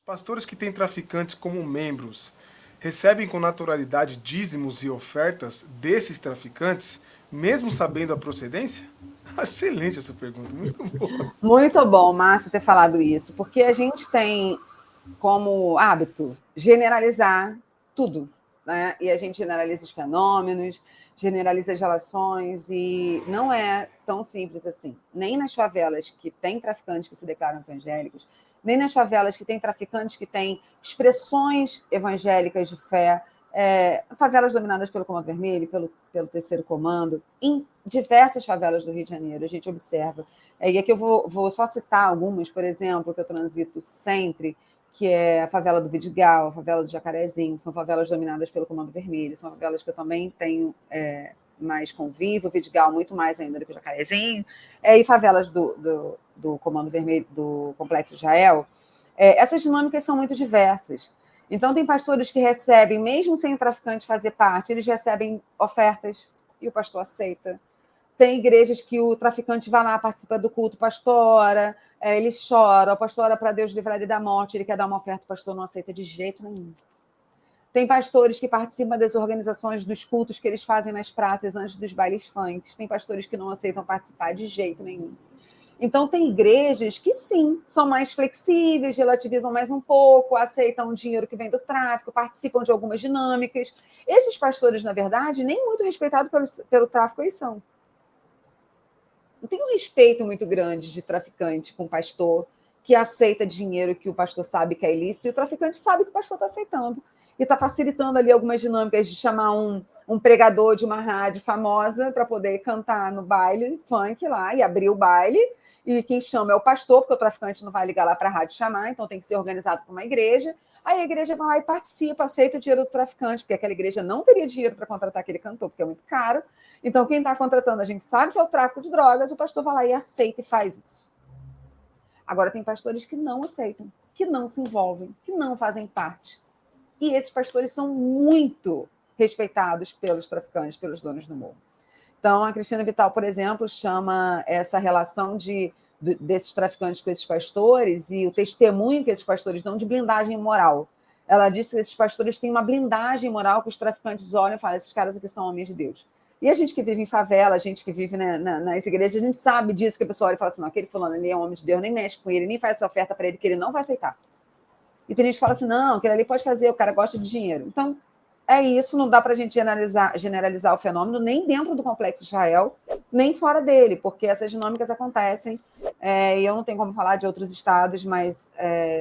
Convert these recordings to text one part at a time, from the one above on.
Pastores que têm traficantes como membros recebem com naturalidade dízimos e ofertas desses traficantes, mesmo sabendo a procedência? Excelente essa pergunta, muito boa. Muito bom, Márcio, ter falado isso, porque a gente tem como hábito generalizar tudo, né? E a gente generaliza os fenômenos, generaliza as relações, e não é tão simples assim. Nem nas favelas que tem traficantes que se declaram evangélicos, nem nas favelas que tem traficantes que têm expressões evangélicas de fé, favelas dominadas pelo Comando Vermelho, pelo Terceiro Comando, em diversas favelas do Rio de Janeiro, a gente observa. E aqui eu vou só citar algumas, por exemplo, que eu transito sempre, que é a favela do Vidigal, a favela do Jacarezinho, são favelas dominadas pelo Comando Vermelho, são favelas que eu também tenho mais convívio, o Vidigal muito mais ainda do que o Jacarezinho, e favelas do Comando Vermelho, do Complexo Israel. Essas dinâmicas são muito diversas. Então, tem pastores que recebem, mesmo sem o traficante fazer parte, eles recebem ofertas e o pastor aceita. Tem igrejas que o traficante vai lá, participa do culto, pastora, ele chora, o pastor ora para Deus livrar ele da morte, ele quer dar uma oferta, o pastor não aceita de jeito nenhum. Tem pastores que participam das organizações dos cultos que eles fazem nas praças antes dos bailes funk. Tem pastores que não aceitam participar de jeito nenhum. Então, tem igrejas que, sim, são mais flexíveis, relativizam mais um pouco, aceitam o dinheiro que vem do tráfico, participam de algumas dinâmicas. Esses pastores, na verdade, nem muito respeitados pelo tráfico eles são. Não tem um respeito muito grande de traficante com pastor que aceita dinheiro que o pastor sabe que é ilícito e o traficante sabe que o pastor está aceitando. E está facilitando ali algumas dinâmicas de chamar um pregador de uma rádio famosa para poder cantar no baile funk lá e abrir o baile. E quem chama é o pastor, porque o traficante não vai ligar lá para a rádio chamar, então tem que ser organizado por uma igreja. Aí a igreja vai lá e participa, aceita o dinheiro do traficante, porque aquela igreja não teria dinheiro para contratar aquele cantor, porque é muito caro. Então, quem está contratando, a gente sabe que é o tráfico de drogas, o pastor vai lá e aceita e faz isso. Agora, tem pastores que não aceitam, que não se envolvem, que não fazem parte. E esses pastores são muito respeitados pelos traficantes, pelos donos do morro. Então, a Cristina Vital, por exemplo, chama essa relação desses traficantes com esses pastores e o testemunho que esses pastores dão de blindagem moral. Ela disse que esses pastores têm uma blindagem moral que os traficantes olham e falam, esses caras aqui são homens de Deus. E a gente que vive em favela, a gente que vive nas igrejas, a gente sabe disso, que a pessoa olha e fala assim, não, aquele fulano, ele é um homem de Deus, nem mexe com ele, nem faz essa oferta para ele, que ele não vai aceitar. E tem gente que fala assim, não, aquele ali pode fazer, o cara gosta de dinheiro. Então, é isso, não dá para a gente generalizar o fenômeno nem dentro do Complexo Israel, nem fora dele, porque essas dinâmicas acontecem, e eu não tenho como falar de outros estados, mas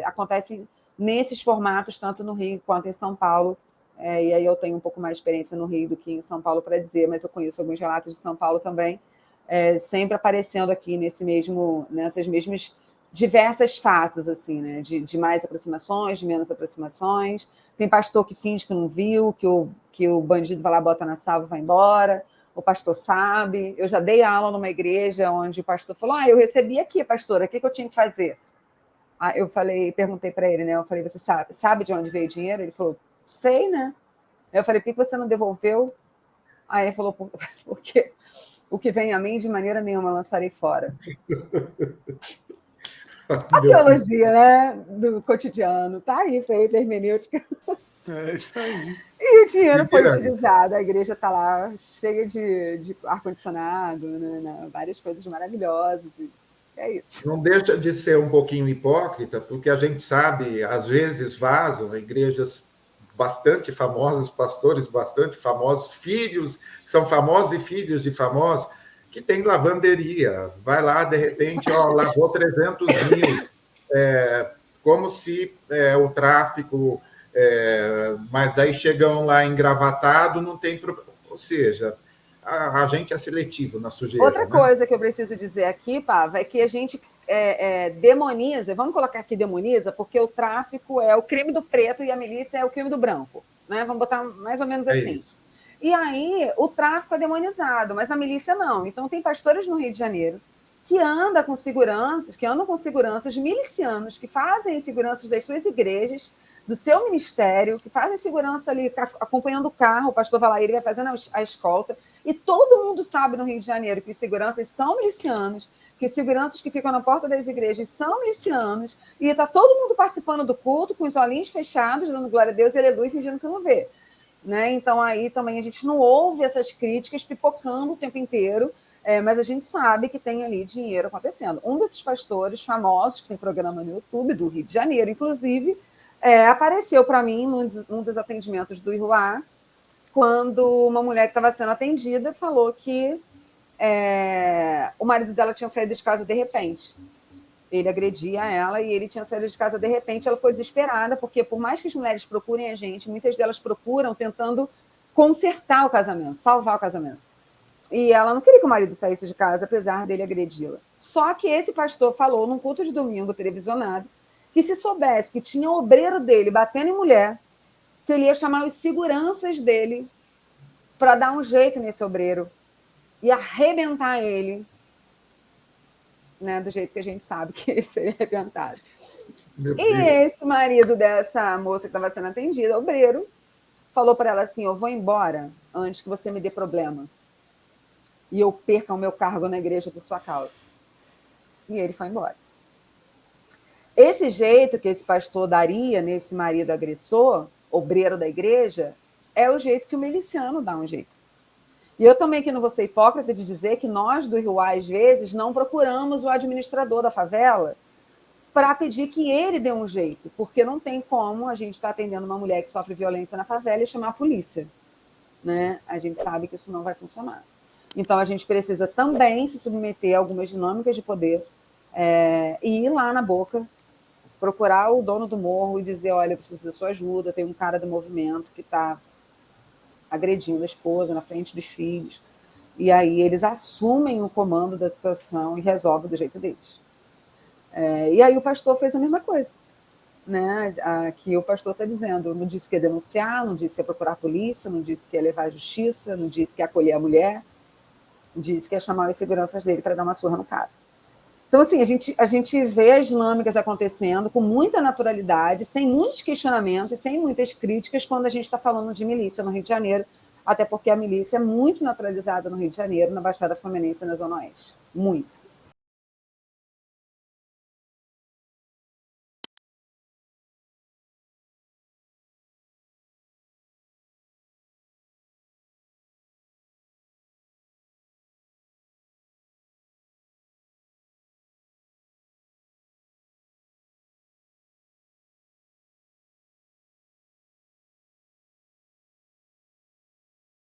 acontecem nesses formatos, tanto no Rio quanto em São Paulo, e aí eu tenho um pouco mais de experiência no Rio do que em São Paulo para dizer, mas eu conheço alguns relatos de São Paulo também, sempre aparecendo aqui nessas mesmas diversas faces, assim, né? De mais aproximações, de menos aproximações. Tem pastor que finge que não viu, que o bandido vai lá, bota na salva e vai embora. O pastor sabe. Eu já dei aula numa igreja onde o pastor falou, eu recebi aqui, pastora, o que eu tinha que fazer? Eu perguntei para ele, né? Eu falei, você sabe de onde veio o dinheiro? Ele falou, sei, né? Eu falei, por que você não devolveu? Aí ele falou, porque o que vem a mim, de maneira nenhuma, lançarei fora. A teologia, né, do cotidiano, tá aí, feita, hermenêutica. É isso aí. E o dinheiro foi utilizado, a igreja está lá cheia de ar-condicionado, né, várias coisas maravilhosas, e é isso. Não deixa de ser um pouquinho hipócrita, porque a gente sabe, às vezes vazam igrejas bastante famosas, pastores bastante famosos, filhos, são famosos e filhos de famosos, que tem lavanderia. Vai lá, de repente, lavou 300 mil. Como se o tráfico... mas daí chegam lá engravatado, não tem problema. Ou seja, a gente é seletivo na sujeira. Outra coisa que eu preciso dizer aqui, Pava, é que a gente demoniza, vamos colocar aqui demoniza, porque o tráfico é o crime do preto e a milícia é o crime do branco. Né? Vamos botar mais ou menos assim. Isso. E aí, o tráfico é demonizado, mas a milícia não. Então, tem pastores no Rio de Janeiro que andam com seguranças milicianos, que fazem seguranças das suas igrejas, do seu ministério, que fazem segurança ali, acompanhando o carro, o pastor vai lá, ele vai fazendo a escolta, e todo mundo sabe no Rio de Janeiro que os seguranças são milicianos, que os seguranças que ficam na porta das igrejas são milicianos, e está todo mundo participando do culto, com os olhinhos fechados, dando glória a Deus e aleluia, fingindo que não vê. Né? Então, aí também a gente não ouve essas críticas pipocando o tempo inteiro, mas a gente sabe que tem ali dinheiro acontecendo. Um desses pastores famosos, que tem programa no YouTube, do Rio de Janeiro, inclusive, apareceu para mim num dos atendimentos do Iruá, quando uma mulher que estava sendo atendida falou que o marido dela tinha saído de casa de repente. Ele agredia ela e ele tinha saído de casa de repente. Ela ficou desesperada, porque por mais que as mulheres procurem a gente, muitas delas procuram tentando consertar o casamento, salvar o casamento. E ela não queria que o marido saísse de casa, apesar dele agredi-la. Só que esse pastor falou, num culto de domingo televisionado, que se soubesse que tinha o obreiro dele batendo em mulher, que ele ia chamar os seguranças dele para dar um jeito nesse obreiro e arrebentar ele, né, do jeito que a gente sabe que ele seria arrebentado. E esse marido dessa moça que estava sendo atendida, obreiro, falou para ela assim: eu vou embora antes que você me dê problema e eu perca o meu cargo na igreja por sua causa. E ele foi embora. Esse jeito que esse pastor daria nesse marido agressor, obreiro da igreja, é o jeito que o miliciano dá um jeito. E eu também que não vou ser hipócrita de dizer que nós do Iruá, às vezes, não procuramos o administrador da favela para pedir que ele dê um jeito, porque não tem como a gente estar atendendo uma mulher que sofre violência na favela e chamar a polícia. Né? A gente sabe que isso não vai funcionar. Então, a gente precisa também se submeter a algumas dinâmicas de poder e ir lá na boca, procurar o dono do morro e dizer: olha, eu preciso da sua ajuda, tem um cara do movimento que está agredindo a esposa na frente dos filhos. E aí eles assumem o comando da situação e resolvem do jeito deles. E aí o pastor fez a mesma coisa. Né? Aqui o pastor está dizendo, não disse que ia denunciar, não disse que ia procurar a polícia, não disse que ia levar a justiça, não disse que ia acolher a mulher, disse que ia chamar os seguranças dele para dar uma surra no cara. Então, assim, a gente vê as dinâmicas acontecendo com muita naturalidade, sem muitos questionamentos, sem muitas críticas, quando a gente está falando de milícia no Rio de Janeiro, até porque a milícia é muito naturalizada no Rio de Janeiro, na Baixada Fluminense e na Zona Oeste. Muito.